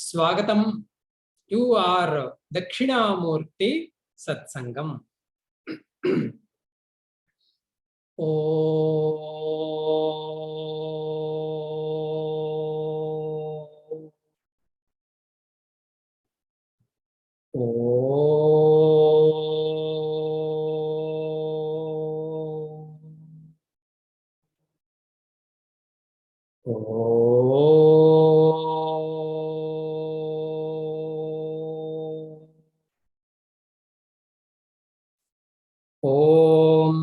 Swagatam to our Dakshinamurty satsangam. Om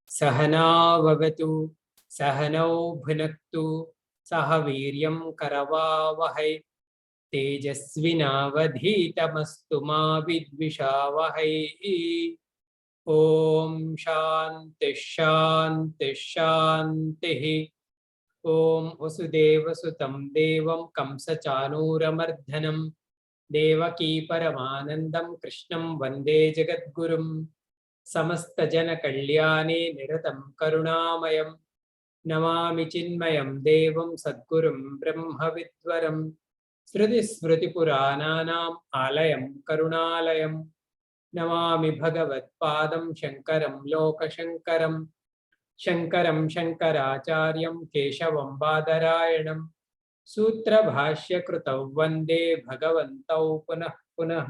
Sahana Vavatu Sahanau Bhunaktu Sahaviryam Karavavahai Tejasvinavadhitamastu ma vidvishavahai. Om Shanti Shanti Shanti. Om Vasudeva Sutam Devam Kamsa Chanuramardhanam Devaki Paramanandam Krishnam Vande Jagadgurum. समस्त जन कल्याणे निरतं करुणामयं नमामि चिन्मयं देवं सद्गुरुं ब्रह्मविद्वरं श्रुतिस्मृतिपुराणानाम् आलयं करुणालयं नमामि भगवत्पादं शङ्करं लोकशङ्करं शङ्करं शङ्कराचार्यं केशवं बादरायणं सूत्रभाष्यकृतौ वन्दे भगवन्तौ पुनः पुनः।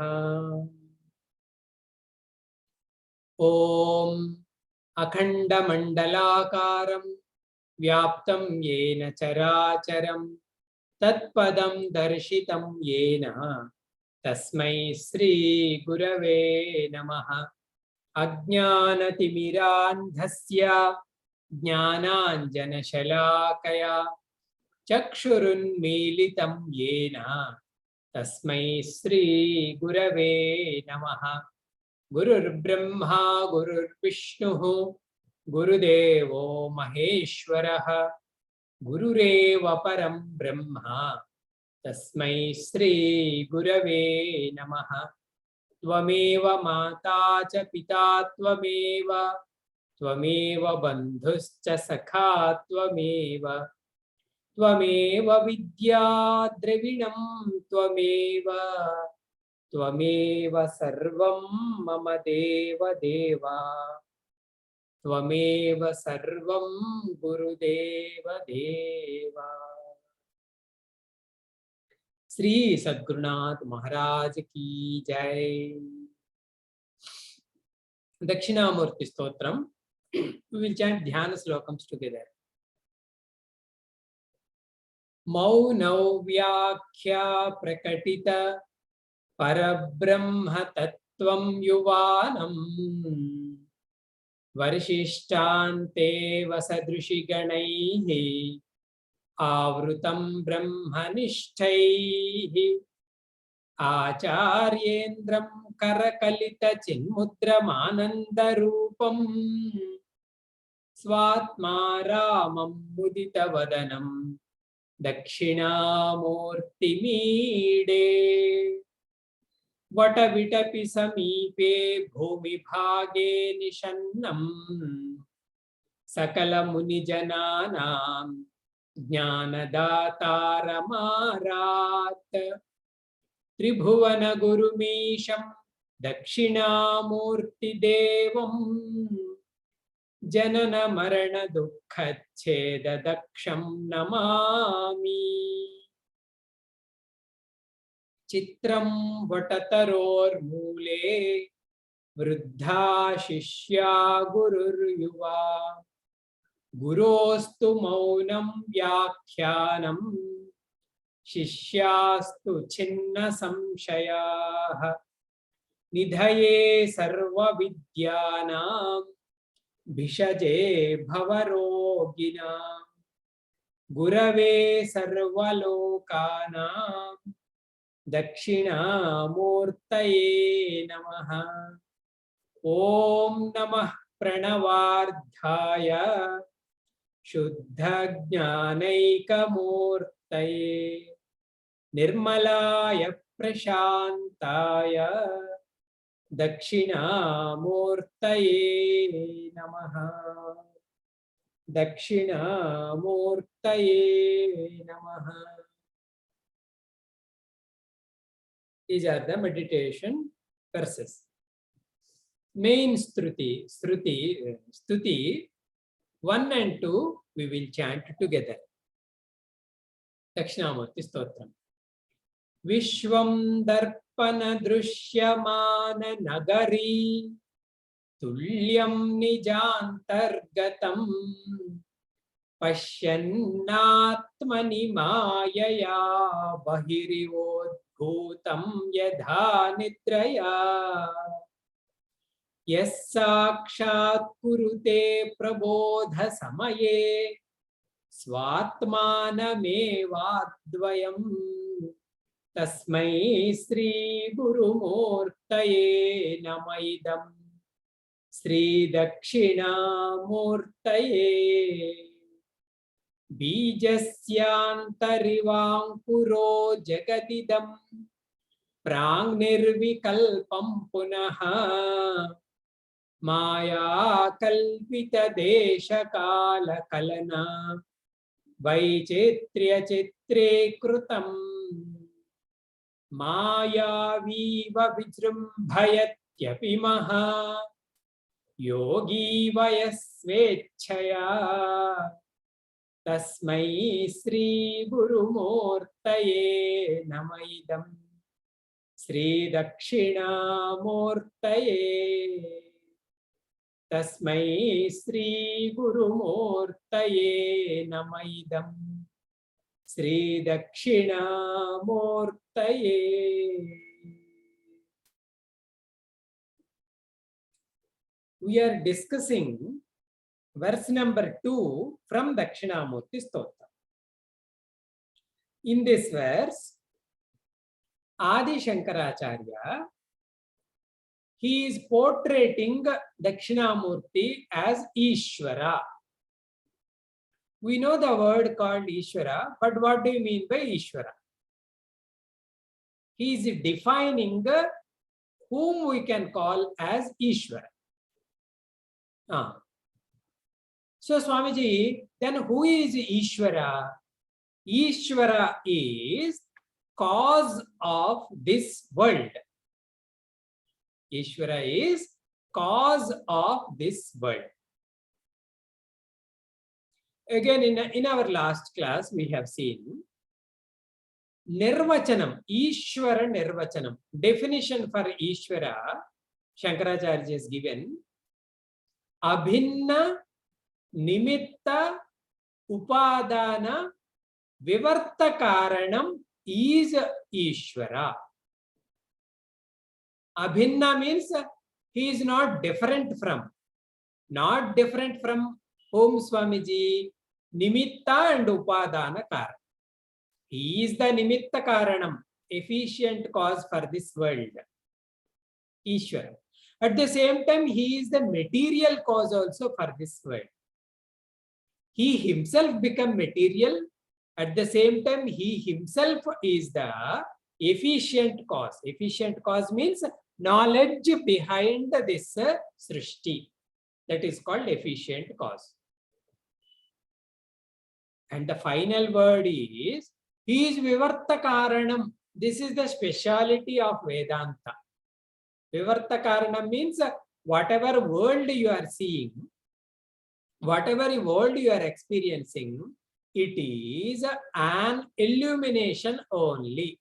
ओम अखंडमंडलाकारं व्याप्तं येन चराचरं तत्पदं दर्शितं येन तस्मै श्री गुरवे नमः। अज्ञानतिमिरान्धस्य ज्ञानाञ्जनशलाकया चक्षुरुन्मीलितं येन तस्मै श्री गुरवे नमः। गुरुर्ब्रह्मा गुरुर्विष्णुः गुरुदेवो महेश्वरः गुरुरेव परं ब्रह्म तस्मै श्री गुरवे नमः। त्वमेव माता च पिता त्वमेव बन्धुश्च सखा त्वमेव विद्या द्रविणं त्वमेव सर्वं मम देव देवा त्वमेव सर्वं गुरुदेव देवा। श्री सद्गुरुनाथ महाराज की जय। Dakshinamurti stotram. We will chant dhyana slokams together. मौनौ व्याख्या प्रकटिता परब्रह्म तत्त्वं युवानम् वर्षिष्ठान्ते वसदृशिगणैः आवृतं ब्रह्मनिष्ठैः आचार्येन्द्रं करकलितचिन्मुद्रमानन्दरूपं स्वात्मा रामं मुदितवदनं दक्षिणामूर्तिमीडे। वटविटपि समीपे भूमिभागे निषन्नं सकलमुनिजनानां ज्ञानदातारमारात् त्रिभुवनगुरुमीशं दक्षिणामूर्तिदेवं जननमरणदुःखच्छेददक्षं नमामि। चित्रं वटतरोर्मूले वृद्धा शिष्या गुरुर्युवा गुरोस्तु मौनं व्याख्यानं शिष्यास्तु छिन्न संशयाः निधये सर्वविद्यानां भिषजे भवरोगिणां गुरवे सर्वलोकानां दक्षिणामूर्तये नमः। ओम नमः प्रणवार्धाय शुद्धज्ञानैकमूर्तये निर्मलाय प्रशान्ताय दक्षिणामूर्तये नमः। दक्षिणामूर्तये नमः। These are the meditation verses. Main Stuti 1 and 2 we will chant together. Dakshinamurty Stotram. Vishwam Darpana Drushyamana Nagari Tulyam Nijantargatam Pashyannatmani Mayaya Bahirivodbhutam Yadha Nidraya Yes Sakshat Kurute Prabodha Samaye Swatmanamevadvayam Tasmai Sri Gurumurtaye Namaidam Sri Dakshinamurtaye Bijasyantarivangkuro Jagadidam Prangnirvikalpam Punaha Maya Kalpita Desha Kala Kalana Vaichitrya Chitre Krutam Maya Viva Vijrumbhayatyapi Maha Yogi Vayasvechaya Tasmai Sri Gurumurtaye Namaidam Sri Dakshinamurtaye Tasmai Sri Gurumurtaye Namaidam Sri Dakshinamurtaye. We are discussing verse number 2 from Dakshinamurty Stotra. In this verse, Adi Shankaracharya, he is portraying Dakshinamurty as Ishvara. We know the word called Ishvara, but what do you mean by Ishvara? He is defining whom we can call as Ishvara. So Swamiji, then who is Ishvara? Ishvara is cause of this world. Ishvara is cause of this world. Again, in our last class, we have seen Nirvachanam, Ishvara Nirvachanam. Definition for Ishvara, Shankaracharya is given. Abhinna Nimitta Upadana Vivartakaranam is Ishvara. Abhinna means he is not different from. Not different from whom, Swamiji? Nimitta and Upadana Karanam. He is the Nimitta Karanam, efficient cause for this world. Ishvara. At the same time, he is the material cause also for this world. He himself become material. At the same time, he himself is the efficient cause. Efficient cause means knowledge behind this Srishti. That is called efficient cause. And the final word is, he is Vivartakaranam. This is the speciality of Vedanta. Vivartakaranam means whatever world you are seeing, whatever world you are experiencing, it is an illumination only,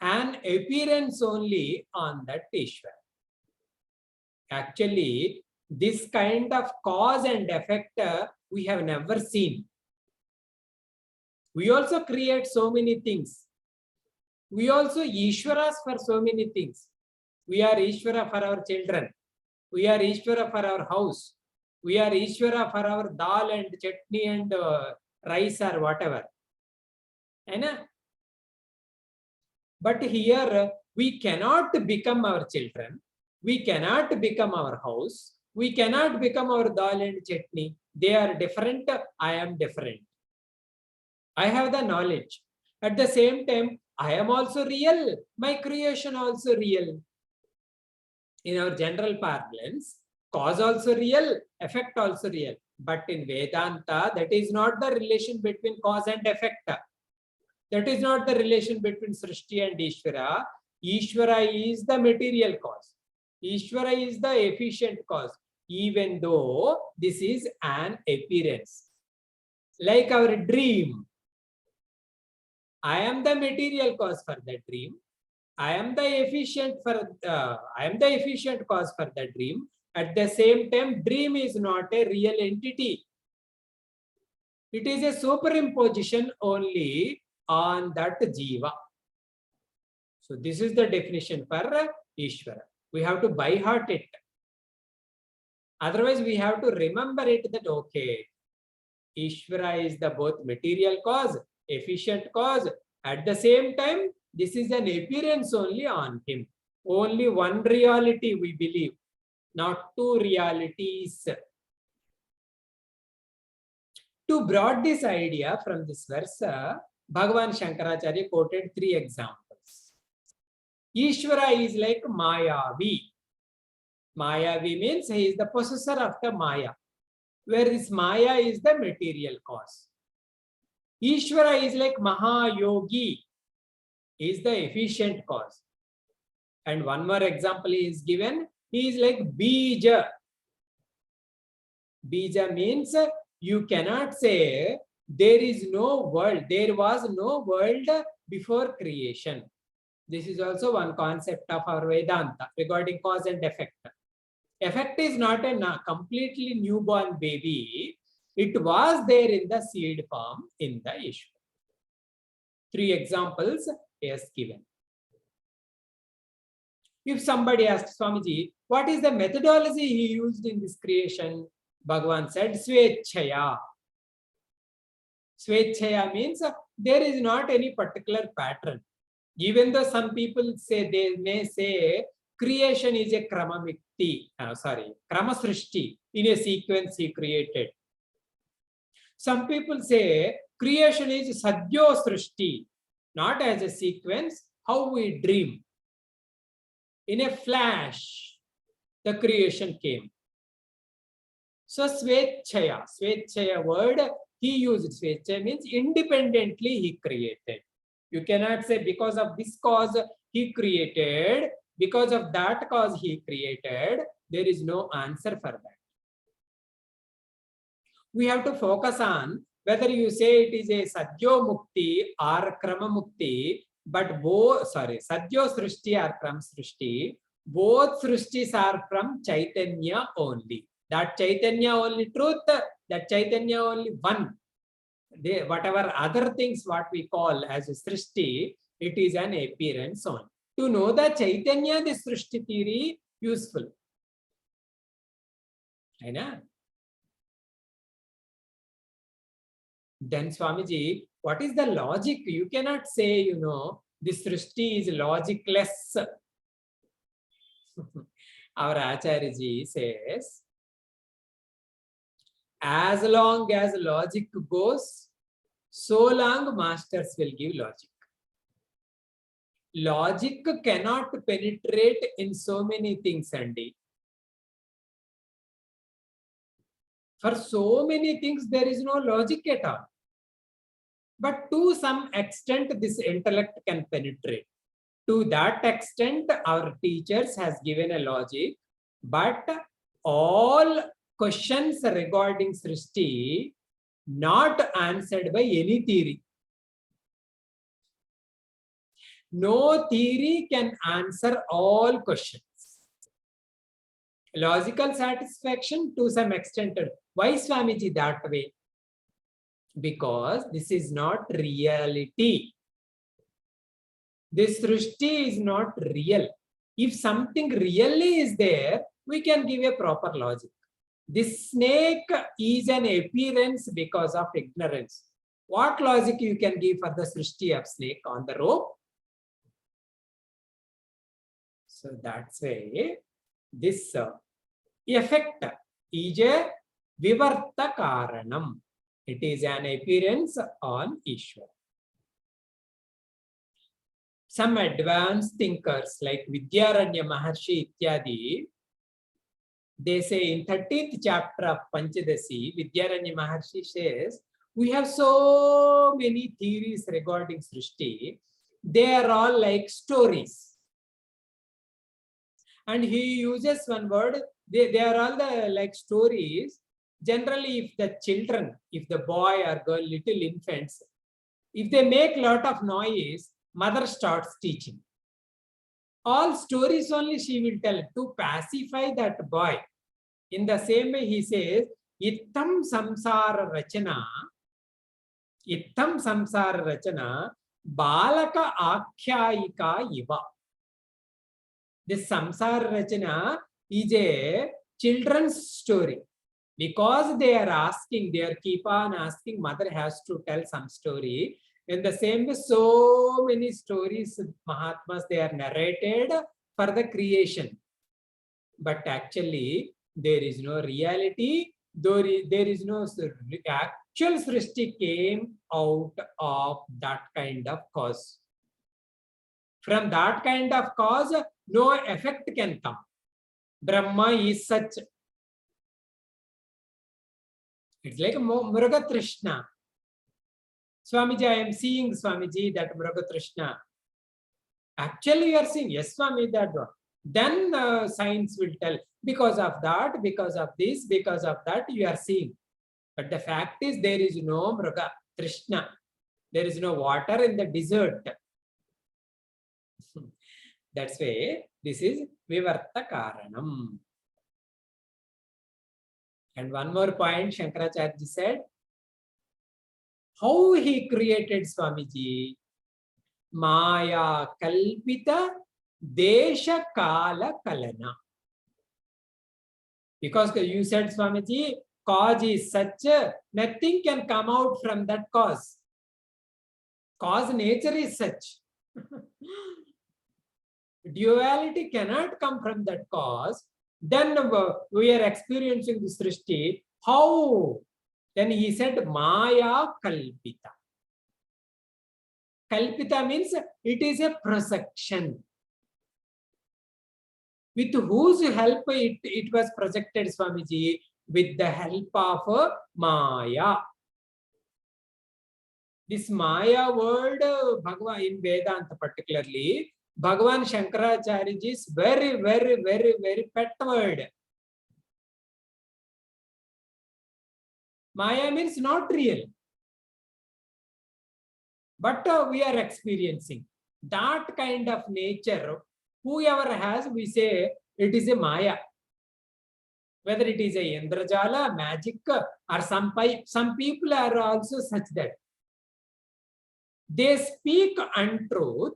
an appearance only on that Ishvara. Actually, this kind of cause and effect we have never seen. We also create so many things. We also Ishwaras for so many things. We are Ishvara for our children. We are Ishvara for our house. We are Ishvara for our dal and chutney and rice or whatever. But here we cannot become our children. We cannot become our house. We cannot become our dal and chutney. They are different. I am different. I have the knowledge. At the same time, I am also real. My creation also real. In our general parlance, cause also real, effect also real. But in Vedanta, that is not the relation between cause and effect. That is not the relation between Srishti and Ishvara. Ishvara is the material cause. Ishvara is the efficient cause, even though this is an appearance. Like our dream. I am the material cause for the dream. I am the efficient cause for the dream. At the same time, dream is not a real entity. It is a superimposition only on that jiva. So this is the definition for Ishvara. We have to by heart it. Otherwise, we have to remember it that, okay, Ishvara is the both material cause, efficient cause. At the same time, this is an appearance only on him. Only one reality we believe, not two realities. To brought this idea from this verse, Bhagavan Shankaracharya quoted 3 examples. Ishvara is like Mayavi. Mayavi means he is the possessor of the Maya, where this Maya is the material cause. Ishvara is like Mahayogi, he is the efficient cause. And one more example is given, he is like Bija. Bija means you cannot say there is no world, there was no world before creation. This is also one concept of our Vedanta regarding cause and effect. Effect is not a completely newborn baby. It was there in the seed form in the Ishvara. 3 examples is given. If somebody asks Swamiji, what is the methodology he used in this creation? Bhagavan said, Swechaya. Swechaya means there is not any particular pattern. Even though some people say, they may say, creation is a krama srishti, in a sequence he created. Some people say creation is sadhyo srishti, not as a sequence, how we dream. In a flash, the creation came. So Swechaya word, he used Swechaya means independently he created. You cannot say because of this cause he created, because of that cause he created. There is no answer for that. We have to focus on whether you say it is a Sadhyo Mukti or Krama Mukti, but both, Sadhyo Srishti or Krama Srishti, both Srishtis are from Chaitanya only. That Chaitanya only truth, that Chaitanya only one. Whatever other things what we call as a Srishti, it is an appearance only. To know the Chaitanya, the Srishti theory, useful. Right? Then Swamiji, what is the logic? You cannot say, this Srishti is logicless. Our Acharyaji says, as long as logic goes, so long masters will give logic. Logic cannot penetrate in so many things, Andy. For so many things, there is no logic at all. But to some extent, this intellect can penetrate. To that extent, our teachers has given a logic, but all questions regarding Srishti not answered by any theory. No theory can answer all questions. Logical satisfaction to some extent. Why Swamiji that way? Because this is not reality. This Srishti is not real. If something really is there, we can give a proper logic. This snake is an appearance because of ignorance. What logic you can give for the Srishti of snake on the rope? So that's why this effect is a vivarta karanam. It is an appearance on Ishvara. Some advanced thinkers like Vidyaranya Maharshi Ityadi, they say in 13th chapter of Panchadasi, Vidyaranya Maharshi says, We have so many theories regarding Srishti. They are all like stories. And he uses one word, they are all the like stories. Generally, if the children, if the boy or girl, little infants, if they make lot of noise, mother starts teaching. All stories only she will tell to pacify that boy. In the same way, he says, Ittam samsara rachana, balaka akhyayika iva. This samsara rachana is a children's story. Because they are asking, they keep on asking, mother has to tell some story. In the same way, so many stories, Mahatmas, they are narrated for the creation. But actually, there is no reality. There is no actual Srishti came out of that kind of cause. From that kind of cause, no effect can come. Brahma is such. It's like a Mrugatrishna. Swamiji, I am seeing, Swamiji, that Mrugatrishna. Actually, you are seeing, yes, Swami, that one. Then science will tell, because of that, because of this, because of that, you are seeing. But the fact is, there is no Mrugatrishna. There is no water in the desert. That's why this is Vivarta Karanam. And one more point, Shankaracharya said, how he created Swamiji? Maya kalpita desha kala kalana. Because you said, Swamiji, cause is such, nothing can come out from that cause. Cause nature is such. Duality cannot come from that cause. Then we are experiencing this Srishti. How? Then he said, Maya kalpita. Kalpita means it is a projection. With whose help it was projected, Swamiji? With the help of Maya. This Maya word, Bhagavan in Vedanta particularly, Bhagavan Shankaracharyaji's very, very, very, very pet word. Maya means not real. But we are experiencing that kind of nature. Whoever has, we say it is a Maya. Whether it is a Indrajala, magic, or some people are also such that they speak untruth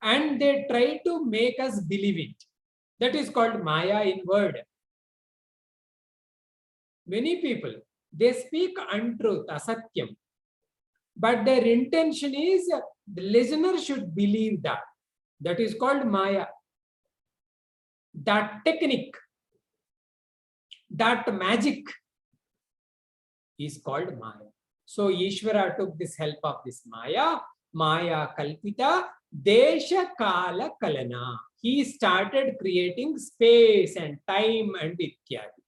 and they try to make us believe it. That is called Maya in word. Many people, they speak untruth, asatyam. But their intention is the listener should believe that. That is called Maya. That technique, that magic is called Maya. So Ishvara took this help of this Maya, Maya Kalpita, Desha Kala Kalana. He started creating space and time and ityadi.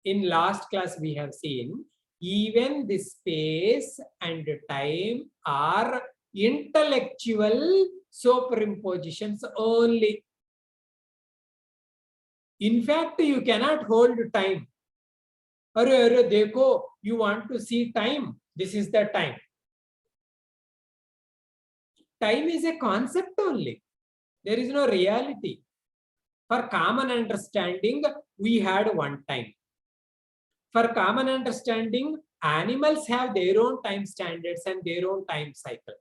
In last class we have seen, even this space and time are intellectual superimpositions only. In fact, you cannot hold time. Arre, dekho, you want to see time. This is the time. Time is a concept only. There is no reality. For common understanding, we had one time. For common understanding, animals have their own time standards and their own time cycle.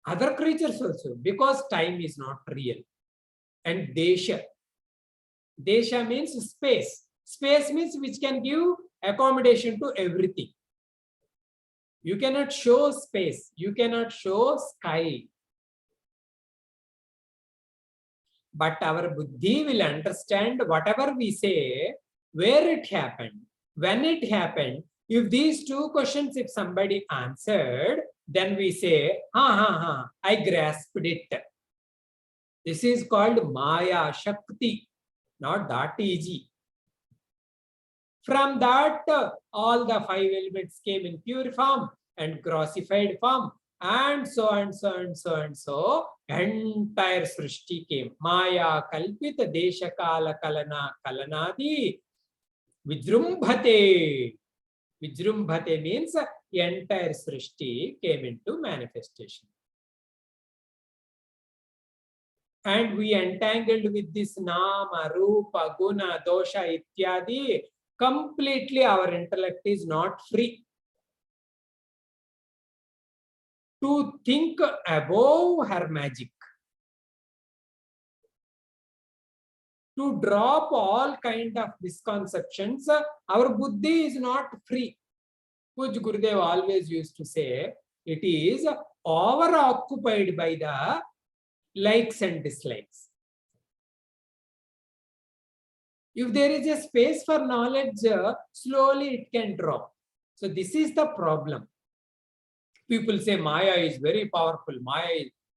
Other creatures also, because time is not real. And Desha. Desha means space. Space means which can give accommodation to everything. You cannot show space. You cannot show sky. But our buddhi will understand whatever we say, where it happened, when it happened. If these two questions, if somebody answered, then we say, I grasped it. This is called Maya Shakti, not that easy. From that, all the five elements came in pure form and grossified form, and so and so and so and so. Entire Srishti came. Maya Kalpita Desha Kala Kalana Kalanadi Vijrumbhate. Vijrumbhate means the entire Srishti came into manifestation. And we entangled with this Nama, Rupa, Guna, Dosha, Ityadi. Completely our intellect is not free to think above her magic, to drop all kind of misconceptions. Our buddhi is not free. Puj Gurudev always used to say, it is over-occupied by the likes and dislikes. If there is a space for knowledge, slowly it can drop. So this is the problem. People say Maya is very powerful.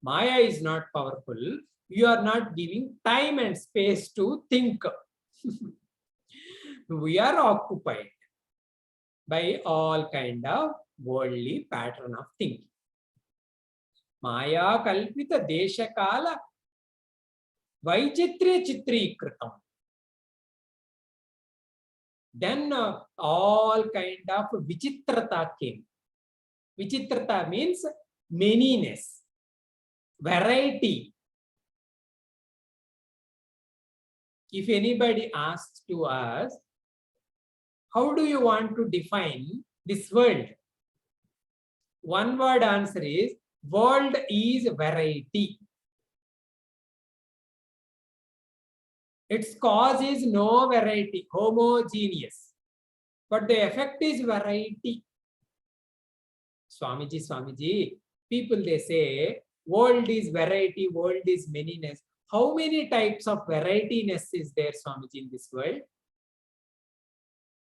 Maya is not powerful. You are not giving time and space to think. We are occupied by all kind of worldly pattern of thinking. Maya kalpita desha kala vaichitre chitri kritam. Then all kind of vichitrata came. Vichitrata means manyness, variety. If anybody asks to us, how do you want to define this world? One word answer is, world is variety. Its cause is no variety, homogeneous. But the effect is variety. Swamiji, people they say, world is variety, world is manyness. How many types of varietiness is there, Swamiji, in this world?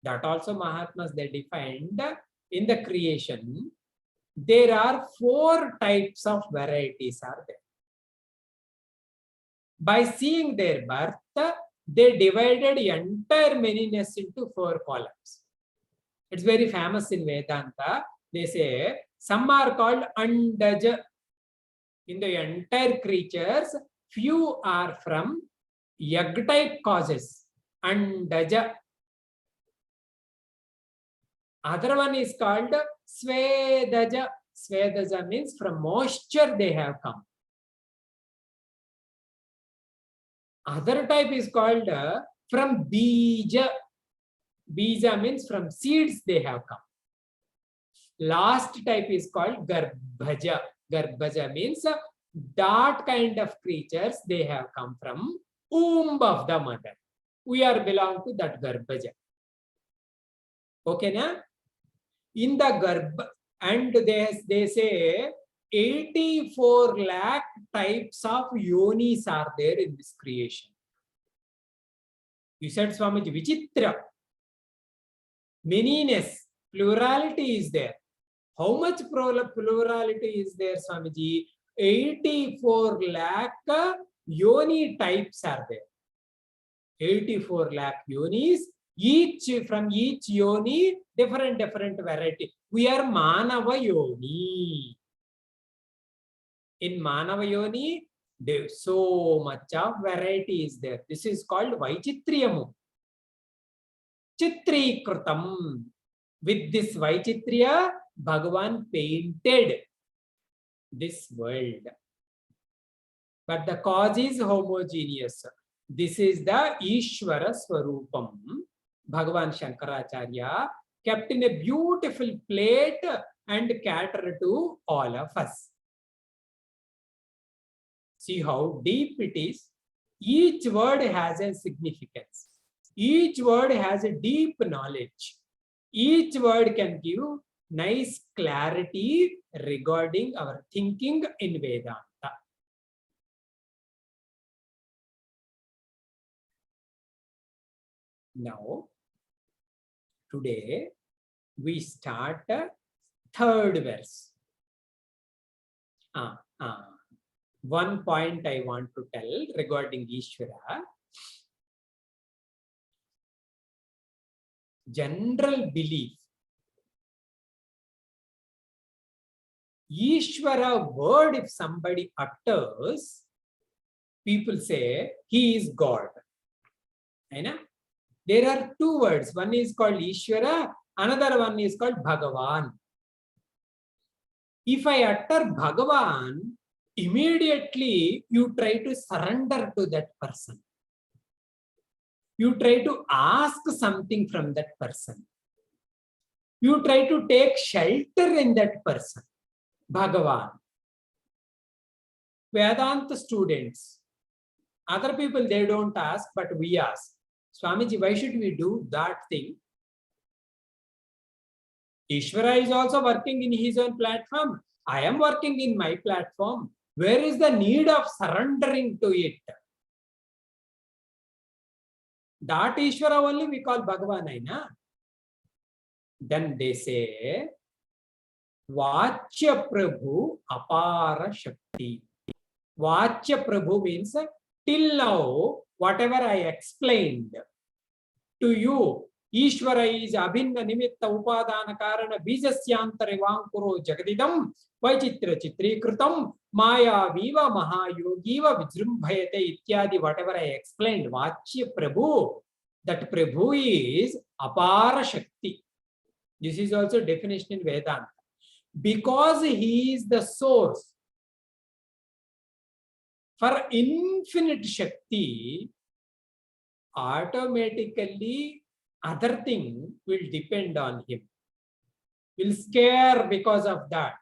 That also Mahatmas, they defined in the creation. There are 4 types of varieties are there. By seeing their birth, they divided entire manyness into 4 columns. It's very famous in Vedanta. They say some are called andaja. In the entire creatures, few are from egg type causes. Andaja. Other one is called svedaja. Svedaja means from moisture they have come. Other type is called from bija. Bija means from seeds they have come. Last type is called garbhaja. Garbhaja means that kind of creatures they have come from womb of the mother. We are belong to that garbhaja. Okay, na? In the garbha, and they say 84 lakh types of yonis are there in this creation. You said, Swamiji, Vichitra. Manyness, plurality is there. How much plurality is there, Swamiji? 84 lakh yoni types are there. 84 lakh yonis. From each yoni, different variety. We are Manava yoni. In Manava yoni, there's so much of variety is there. This is called Vaichitriyamu. Chitri Kritam. With this Vaichitriya, Bhagavan painted this world. But the cause is homogeneous. This is the Ishvara Swarupam. Bhagavan Shankaracharya kept in a beautiful plate and catered to all of us. See how deep it is. Each word has a significance. Each word has a deep knowledge. Each word can give nice clarity regarding our thinking in Vedanta. Now, today we start third verse. One point I want to tell regarding Ishvara. general belief. Ishvara word, if somebody utters, people say he is God. There are two words. One is called Ishvara, another one is called Bhagavan. If I utter Bhagavan, immediately you try to surrender to that person. You try to ask something from that person. You try to take shelter in that person. Bhagavan. Vedanta students, other people, they don't ask, but we ask. Swamiji, why should we do that thing? Ishvara is also working in his own platform. I am working in my platform. Where is the need of surrendering to it? That Ishvara only we call Bhagavan. Then they say, Vachya Prabhu Apara Shakti. Vachya Prabhu means, till now, whatever I explained to you, Ishvara is Abhinna Nimitta Upadana Karana Bijasyantare Vankuro Jagadidam Vaichitra Chitri Kritam Maya Viva Mahayogiva Vijrumbhayate Ityadi, whatever I explained, Vachya Prabhu, that Prabhu is Apara Shakti. This is also definition in Vedanta. Because he is the source for infinite Shakti, automatically other thing will depend on him, will scare because of that,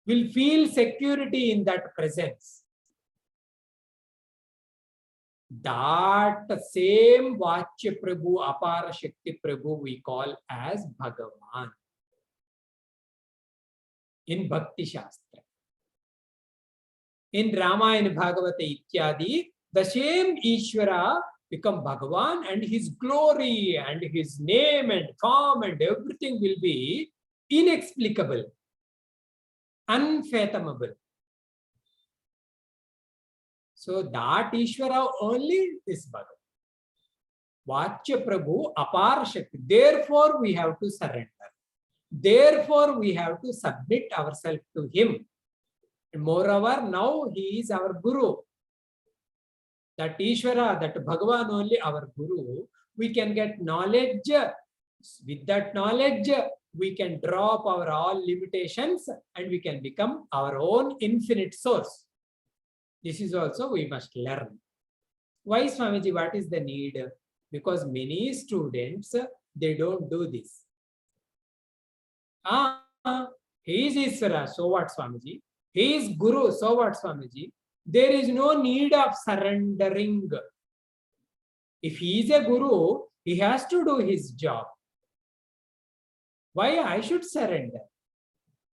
will feel security in that presence. That same Vachya Prabhu, Apara Shakti Prabhu, we call as Bhagavan in Bhakti Shastra. In Ramayana, Bhagavata Ityadi, the same Ishvara become Bhagavan, and his glory and his name and form and everything will be inexplicable, unfathomable. So that Ishvara only is Bhagavan. Vachya Prabhu Apara Shakti. Therefore, we have to surrender. Therefore, we have to submit ourselves to him. And moreover, now he is our Guru. That Ishvara, that Bhagavan only our Guru. We can get knowledge. With that knowledge, we can drop our all limitations and we can become our own infinite source. This is also we must learn. Why, Swamiji? What is the need? Because many students, they don't do this. He is Ishvara, so what, Swamiji? He is Guru, so what, Swamiji? There is no need of surrendering. If he is a Guru, he has to do his job. Why I should surrender?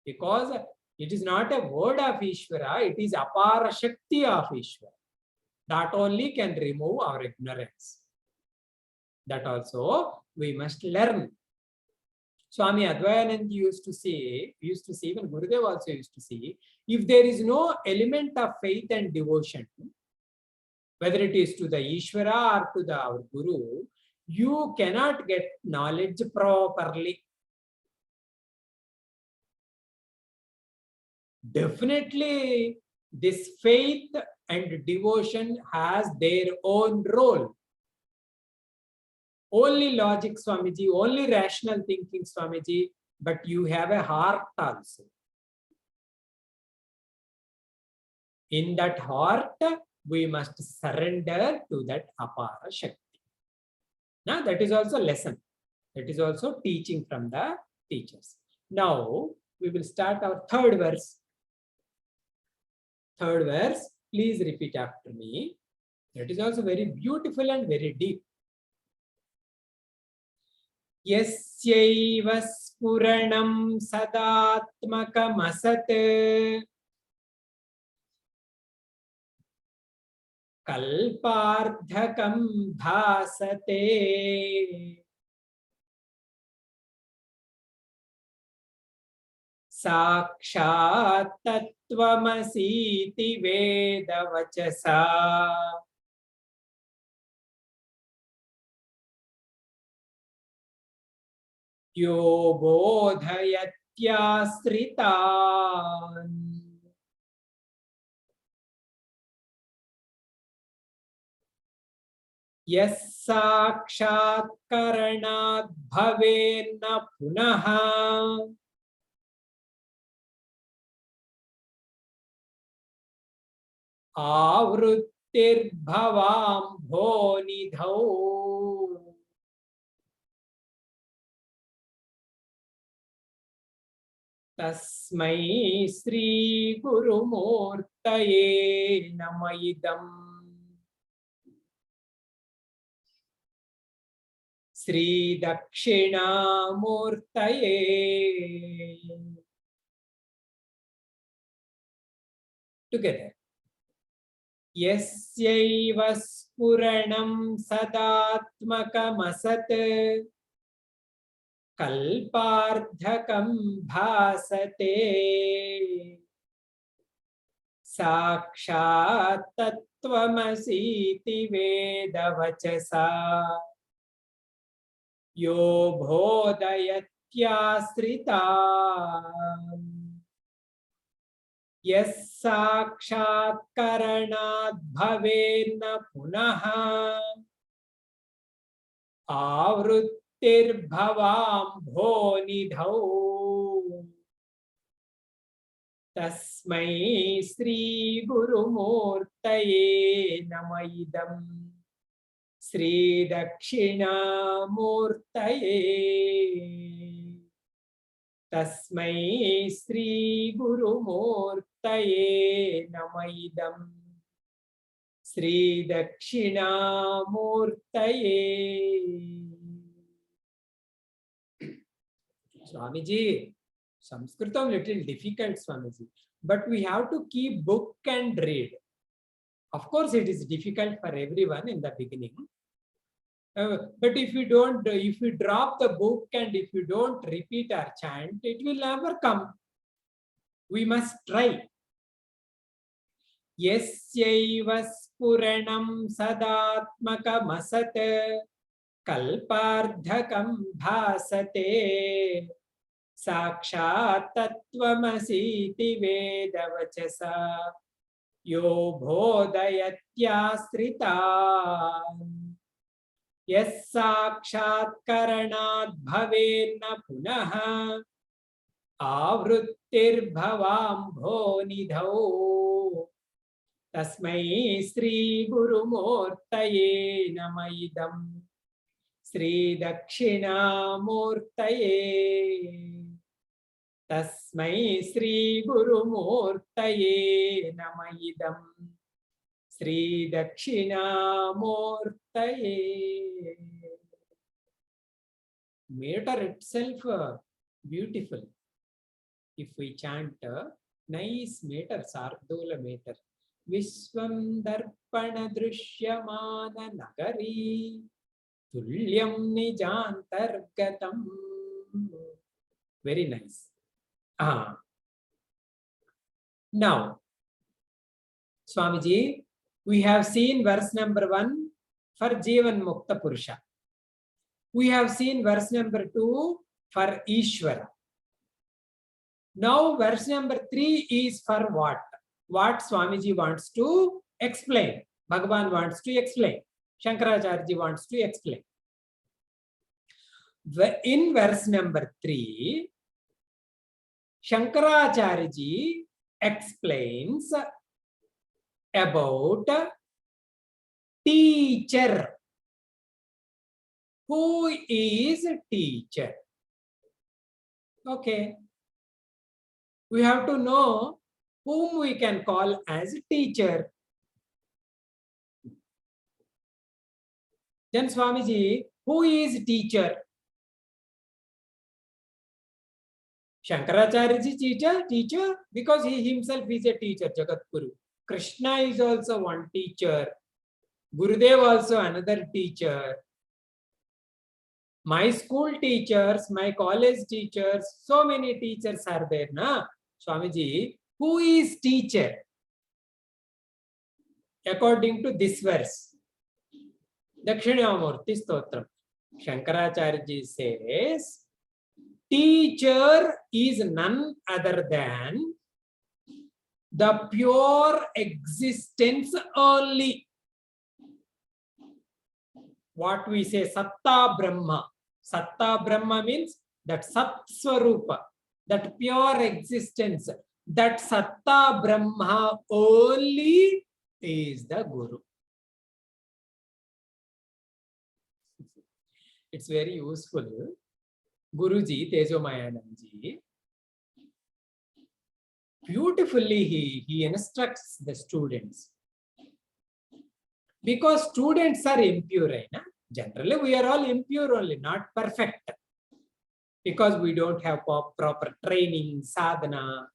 Because it is not a word of Ishvara, it is Apara Shakti of Ishvara. That only can remove our ignorance. That also we must learn. Swami Advayanand used to say, even Gurudev also used to say, if there is no element of faith and devotion, whether it is to the Ishvara or to our Guru, you cannot get knowledge properly. Definitely, this faith and devotion has their own role. Only logic, Swamiji, only rational thinking, Swamiji, but you have a heart also. In that heart, we must surrender to that Apara Shakti. Now, that is also lesson. That is also teaching from the teachers. Now, we will start our third verse. Third verse, please repeat after me. That is also very beautiful and very deep. Yasyaiva spuranam sadatmakam asat kalpardhakam bhasate sakshat tattvamasiti veda vachasa यो बोधयत्याश्रितान् यः साक्षात्करणाद् भवेन्न पुनः आवृत्तिर्भवाम्भोनिधौ तस्मै श्री गुरुमूर्तये नमः इदम् श्री दक्षिणामूर्तये together यस्यैव स्फुरणं सदात्मकमसत् कल्पार्धकं भासते साक्षात् तत्त्वमसीति वेदवचसा यो बोधयत्याश्रितान् यः साक्षात्करणाद् भवेन्न पुनः आवृत्तिर्भवाम्भोनिधौ तस्मै श्री गुरुमूर्तये नमः इदम् श्री दक्षिणामूर्तये तस्मै श्री गुरुमूर्तये नमः इदम् श्री दक्षिणामूर्तये Swamiji, Sanskritam little difficult, Swamiji, but we have to keep book and read. Of course, it is difficult for everyone in the beginning. But if you drop the book and if you don't repeat our chant, it will never come. We must try. Yasyaiva spuranam sadatmakam kalpardhakam bhasate sakshat tattvamasiti vedavachasa yo bodhayatyaasritam यः साक्षात्करणाद् भवेन्न पुनः आवृत्तिर्भवाम्भोनिधौ तस्मै श्री गुरुमूर्तये नमः इदम् श्री दक्षिणामूर्तये तस्मै श्री गुरुमूर्तये नमः इदम् श्री दक्षिणामूर्तये. Meter itself beautiful. If we chant nice meter, Sardula meter. Vishwam darpana drishyamana nagari tulyam nijantargatam. Very nice. Now, Swamiji, we have seen verse number 1 for Jivan Mukta Purusha. We have seen verse number 2 for Ishvara. Now verse number 3 is for what? What Swamiji wants to explain. Bhagavan wants to explain. Shankaracharya wants to explain. In verse number 3, Shankaracharya explains about teacher. Who is a teacher? Okay. We have to know whom we can call as a teacher. Then Swamiji, who is teacher? Shankaracharya is teacher because he himself is a teacher, Jagat Guru. Krishna is also one teacher. Gurudev also another teacher. My school teachers, my college teachers, so many teachers are there, na? Swamiji, who is teacher? According to this verse, Dakshinamurty stotram, Shankaracharya says, Teacher is none other than the pure existence only. What we say, Satta Brahma. Satta Brahma means that Sat Swarupa, that pure existence. That Satta Brahma only is the Guru. It's very useful. Guruji, Tejomayananji, beautifully he instructs the students. Because students are impure. Generally, we are all impure only, not perfect. Because we don't have proper training, sadhana.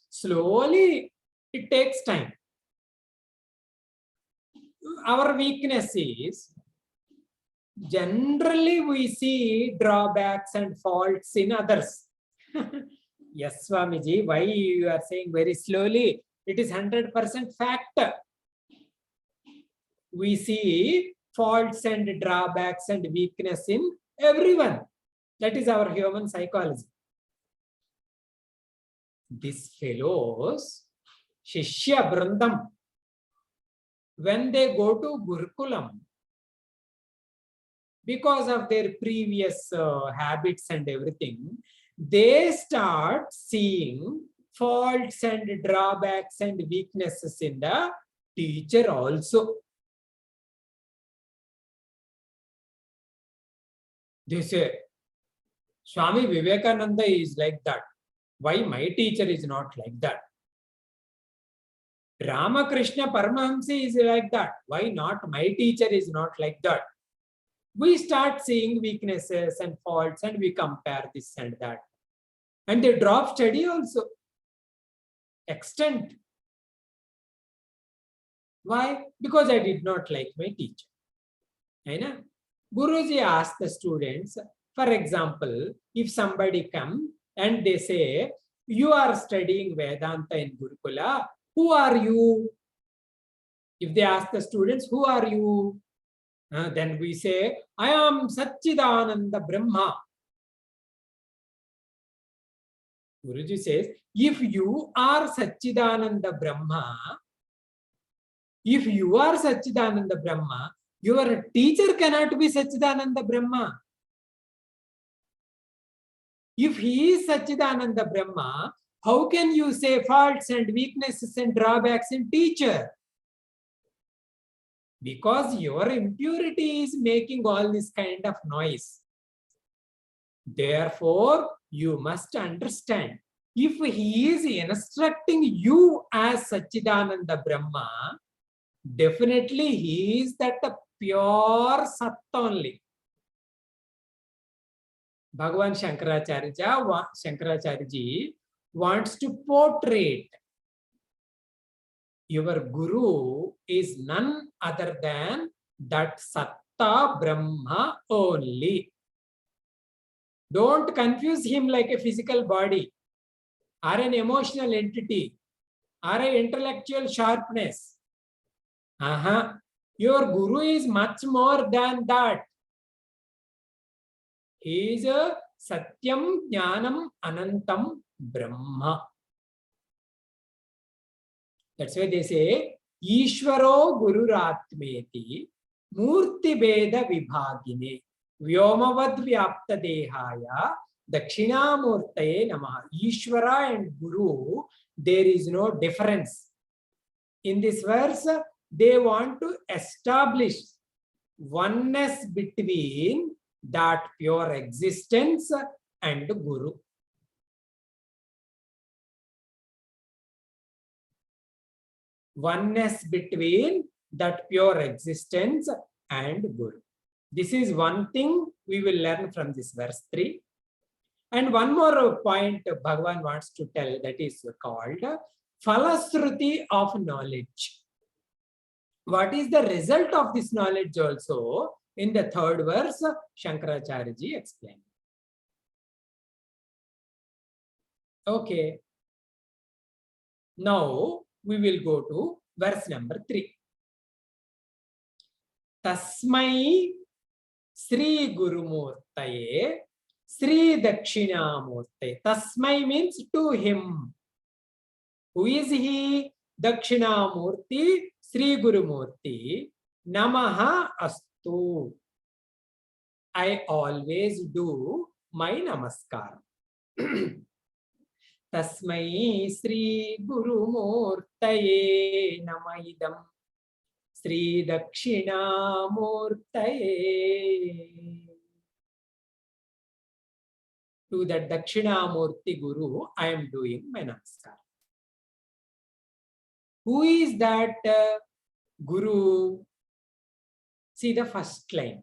Slowly, it takes time. Our weakness is, generally we see drawbacks and faults in others. Yes, Swamiji, why you are saying very slowly? It is 100% fact. We see faults and drawbacks and weakness in everyone. That is our human psychology. These fellows, Shishya Brandam, when they go to Gurukulam, because of their previous habits and everything, they start seeing faults and drawbacks and weaknesses in the teacher also. They say, Swami Vivekananda is like that. Why my teacher is not like that? Ramakrishna Paramahamsa is like that. Why not my teacher is not like that? We start seeing weaknesses and faults and we compare this and that. And they drop study also. Extent. Why? Because I did not like my teacher. Guruji asked the students, for example, if somebody come and they say, you are studying Vedanta in Gurukula, who are you? If they ask the students, who are you? Then we say, I am Satchidananda Brahma. Guruji says, if you are Satchidananda Brahma, your teacher cannot be Satchidananda Brahma. If he is Satchidananda Brahma, how can you say faults and weaknesses and drawbacks in teacher? Because your impurity is making all this kind of noise. Therefore, you must understand, if he is instructing you as Satchidananda Brahma, definitely he is that pure Sat only. Bhagavan Shankaracharya ji wants to portray your Guru is none other than that Satta Brahma only. Don't confuse him like a physical body, or an emotional entity, or an intellectual sharpness. Your Guru is much more than that. He is a Satyam Jnanam Anantam Brahma. That's why they say, Ishvaro Gururatmeti Murti Beda Vibhagine Vyomavad Vyapta Dehaya Dakshinamurtaye Namaha. Ishvara and Guru, there is no difference. In this verse, they want to establish oneness between that pure existence and Guru. Oneness between that pure existence and Guru. This is one thing we will learn from this verse 3. And one more point Bhagavan wants to tell, that is called Falasruti of knowledge. What is the result of this knowledge also? In the third verse, Shankaracharya ji explained. Okay. Now we will go to verse number 3. Tasmai Sri Gurumurtaye Sri Dakshinamurti. Tasmai means to him. Who is he? Dakshinamurti, Sri Gurumurti. Namaha astu. I always do my namaskar. Tasmai Sri Gurumurtaye Namaidam. Sri Dakshinamurtaye. To that Dakshinamurti Guru, I am doing my namaskar. Who is that Guru? See the first line.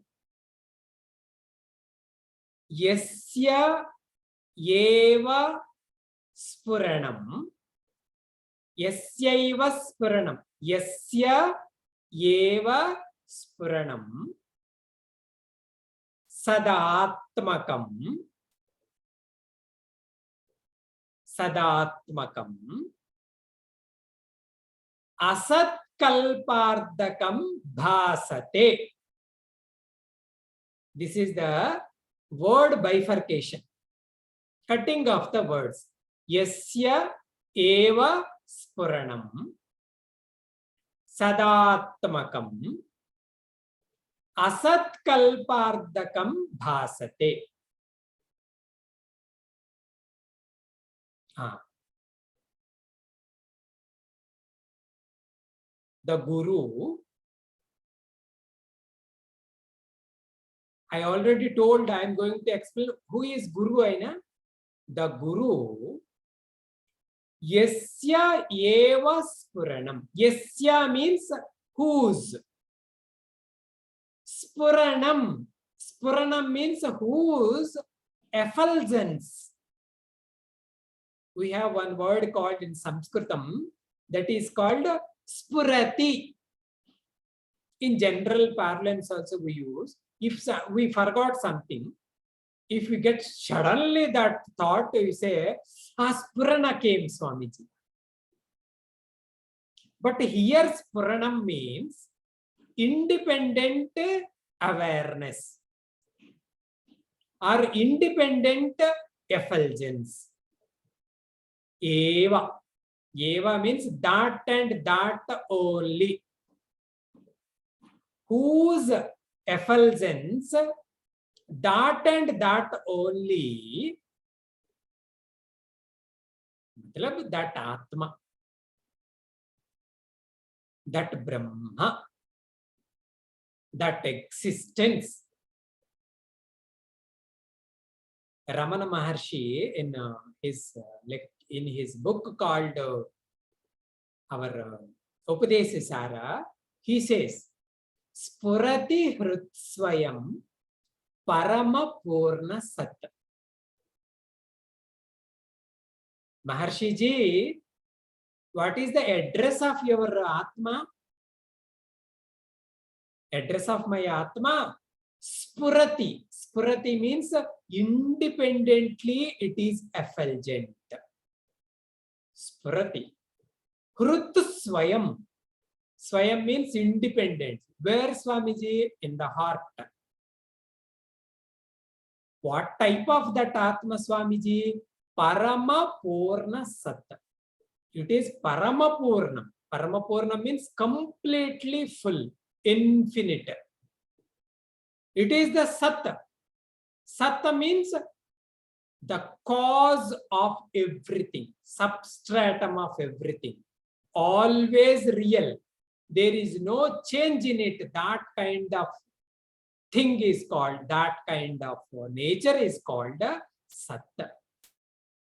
Yasya eva spuranam. Yasyaiva spuranam. Yasya eva spuranam. Sadatmakam. Sadatmakam. Asat kalpardakam bhasate. This is the word bifurcation, cutting off the words. Yasya eva spuranam sadatmakam asat kalpardakam bhasate. The Guru, I already told, I am going to explain who is Guru. Aina? The Guru, Yasya eva spuranam. Yasya means whose. Spuranam. Spuranam means whose effulgence. We have one word called in Sanskritam that is called spurati. In general parlance also we use. If we forgot something, if we get suddenly that thought, we say, Spurana came, Swamiji. But here Spuranam means independent awareness or independent effulgence. Eva. Eva means that and that only. Whose effulgence, that and that only, that Atma, that Brahma, that existence. Ramana Maharshi in his book called our Upadesasara, he says, Spurati Hrutsvayam Parama Purna Sat. Maharshi ji, what is the address of your Atma? Address of my Atma? Spurati. Spurati means independently it is effulgent. Spurati. Hrut Swayam. Swayam means independent. Where, Swamiji? In the heart. What type of that Atma, Swamiji? Parama Purna Sat. It is Parama Purna. Parama Purna means completely full, infinite. It is the Sat. Sat means the cause of everything, substratum of everything. Always real. There is no change in it. That kind of thing is called, that kind of nature is called Sat.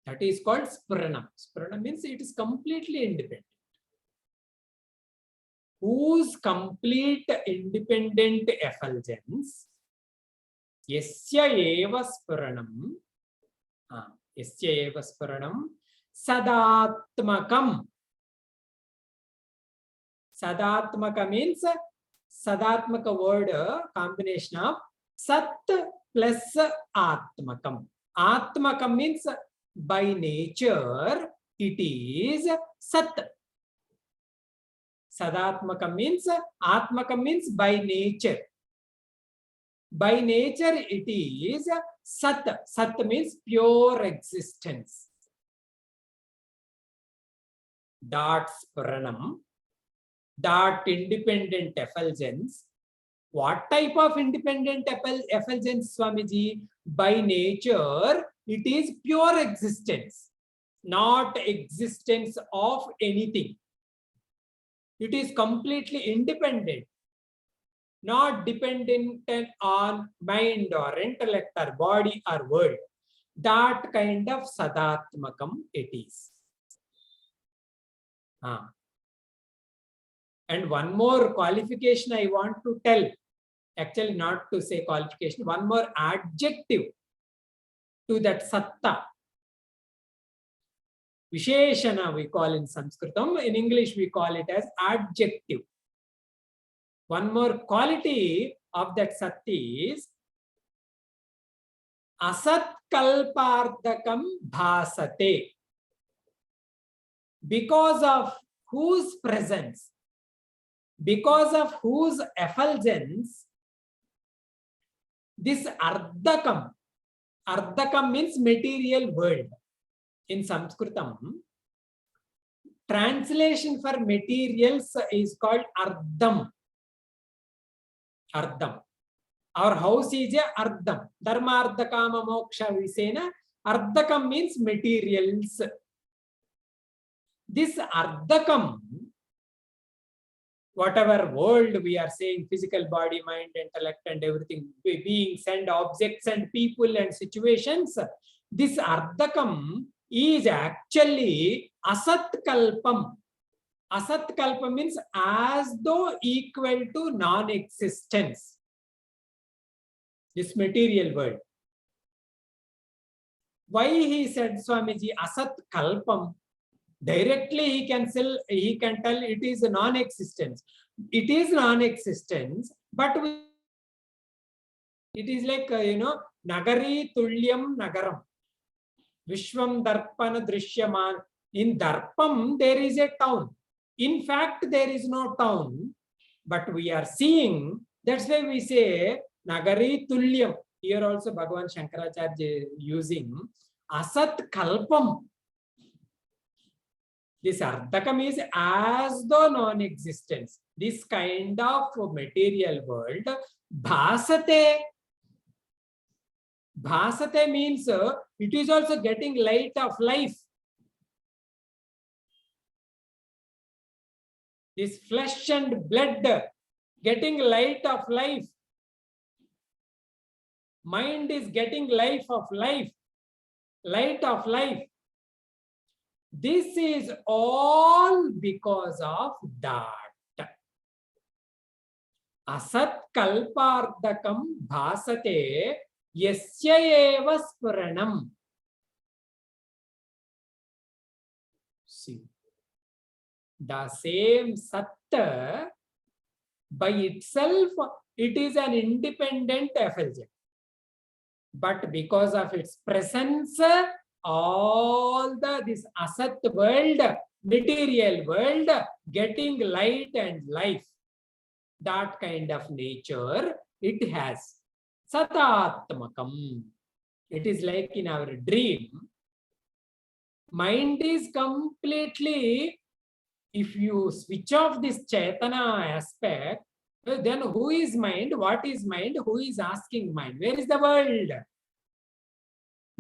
That is called Spuranam. Spuranam means it is completely independent. Whose complete independent effulgence, Yasya eva Spuranam, Yasya eva Spuranam, Sadatmakam. Sadatmaka means Sadatmaka word combination of Sat plus Atmakam. Atmakam means by nature it is Sat. Sadatmakam means Atmakam means by nature. By nature it is Sat. Sat means pure existence. Dot Sparanam. Dot independent effulgence. What type of independent effulgence, Swamiji? By nature, it is pure existence, not existence of anything. It is completely independent, not dependent on mind or intellect or body or world. That kind of sadatmakam it is. And one more qualification I want to tell. Actually, not to say qualification, one more adjective to that satta. Visheshana we call in Sanskritam. In English, we call it as adjective. One more quality of that sat is asat kalpardakam bhasate. Because of whose presence, because of whose effulgence, this ardakam means material world. In Sanskritam, translation for materials is called ardham. Ardham. Our house is a ardham. Dharma ardha kama moksha visena. Ardhakam means materials. This ardhakam, whatever world we are saying, physical body, mind, intellect, and everything, beings and objects and people and situations, this ardhakam is actually asat kalpam. Asat kalpam means as though equal to non-existence. This material world. Why he said, Swamiji, asat kalpam? Directly he can tell it is a non-existence. It is non-existence, but it is like, nagari tulyam nagaram. Vishwam darpana drishyaman. In Darpam, there is a town. In fact, there is no town, but we are seeing. That's why we say nagari tulyam. Here also Bhagavan Shankaracharya using asat kalpam. This ardhakam is as though non-existence. This kind of material world, bhasate. Bhasate means it is also getting light of life. This flesh and blood getting light of life. Mind is getting life of life. Light of life. This is all because of that. Asat kalpardakam bhasate yasya eva sparanam. See, the same satta by itself, it is an independent effulgence. But because of its presence, all this asat world, material world, getting light and life, that kind of nature it has. Satatmakam. It is like in our dream. Mind is completely, if you switch off this Chaitana aspect, then who is mind? What is mind? Who is asking mind? Where is the world?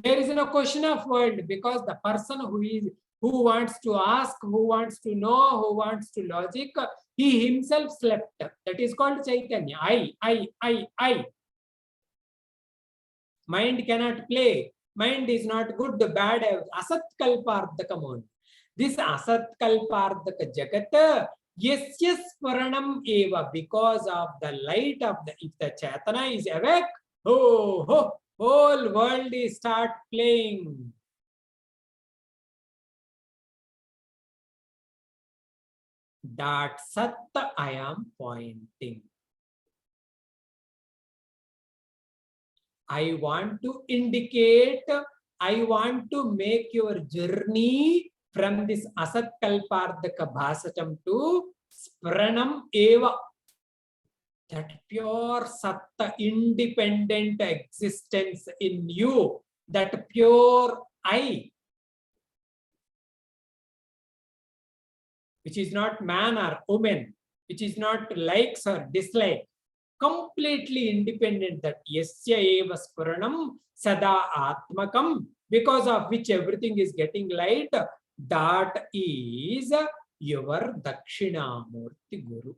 There is no question of world, because the person who wants to ask, who wants to know, who wants to logic, he himself slept. That is called Chaitanya. I. Mind cannot play. Mind is not good, bad. Asat kalpardakam only. This asat kalpardaka jagat, yes, paranam eva, because of the light of if the Chaitana is awake, whole world is start playing. That satta I am pointing. I want to indicate, I want to make your journey from this asat kalpardaka bhasatam to sparanam eva. that pure satta, independent existence in you, that pure I, which is not man or woman, which is not likes or dislike, completely independent, that yasya eva spuranam sada atmakam, because of which everything is getting light, that is your Dakshinamurty Guru.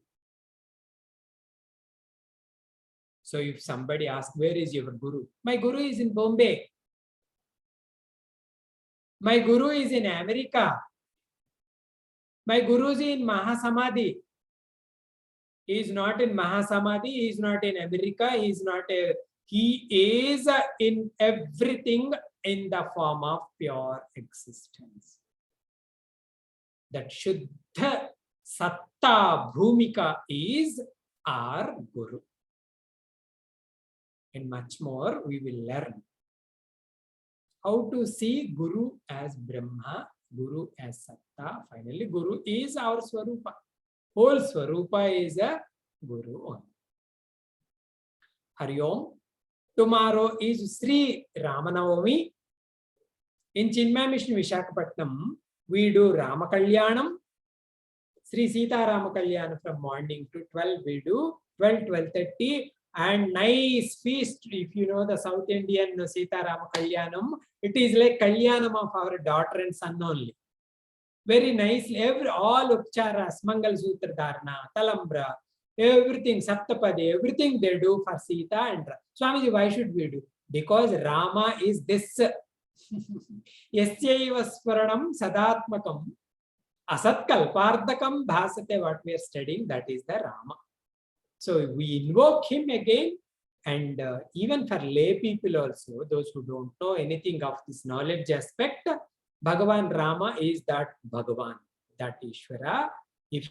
So if somebody asks, where is your Guru? My Guru is in Bombay. My Guru is in America. My Guru is in Mahasamadhi. He is not in Mahasamadhi. He is not in America. He is not a, he is in everything in the form of pure existence. That Shuddha Satta Bhumika is our Guru. And much more we will learn. How to see Guru as Brahma, Guru as Satta. Finally, Guru is our Swarupa. Whole Swarupa is a Guru only. Hari Om. Tomorrow is Sri Ramanavami. In Chinmay Mission Visakhapatnam, we do Rama Kalyanam. Sri Sita Rama Kalyanam from morning to 12 we do, 12, 12:30. And nice feast. If you know the South Indian Sita Rama Kalyanam, it is like Kalyanam of our daughter and son only. Very nicely, all upcharas, Mangal Sutra Dharana, Talambra, everything, Saptapadi, everything they do for Sita and Swamiji. Why should we do? Because Rama is this. Yasyaiva Swaranam Sadatmakam Asatkalpardakam Bhasate, what we are studying, that is the Rama. So we invoke him again, and even for lay people also, those who don't know anything of this knowledge aspect, Bhagavan Rama is that Bhagavan, that Ishvara. If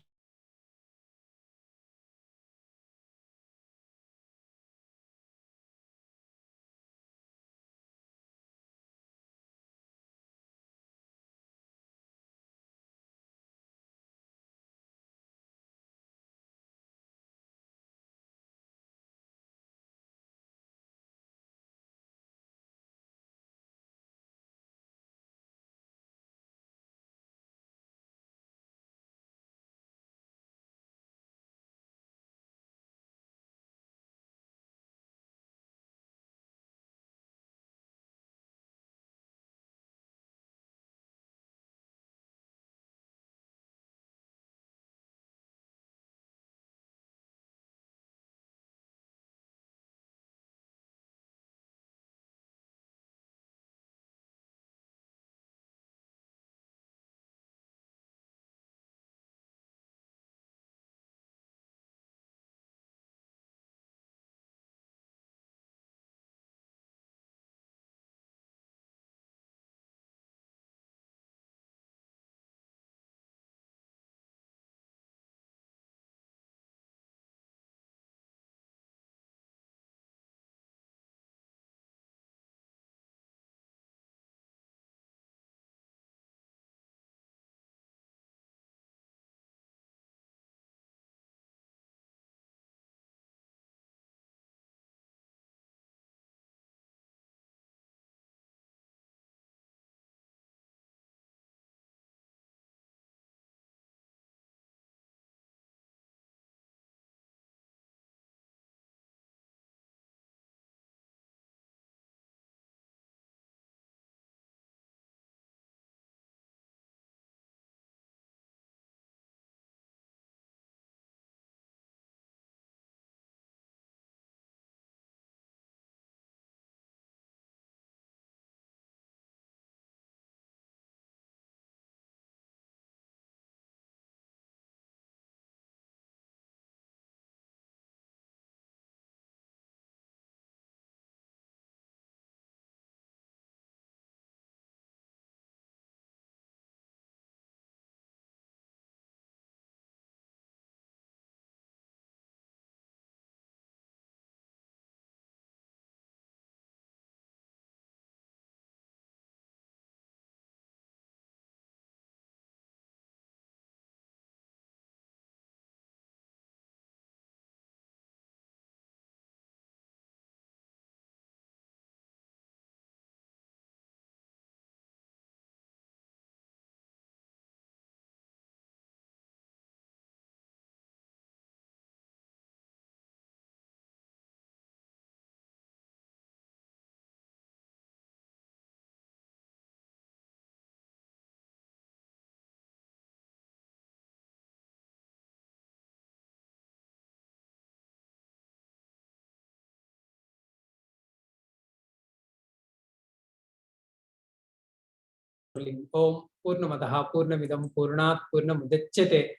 Om Purnamadaha Purnamidam Purnat Purnamudachyate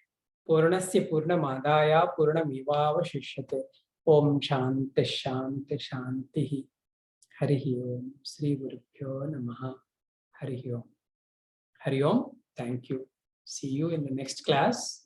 Purnasya Purnamadaya Purnamevavashishyate. Om Shanti Shanti Shanti. Harihi Om. Sri Gurubhyo Namaha. Harihi Om. Hari Om. Thank you. See you in the next class.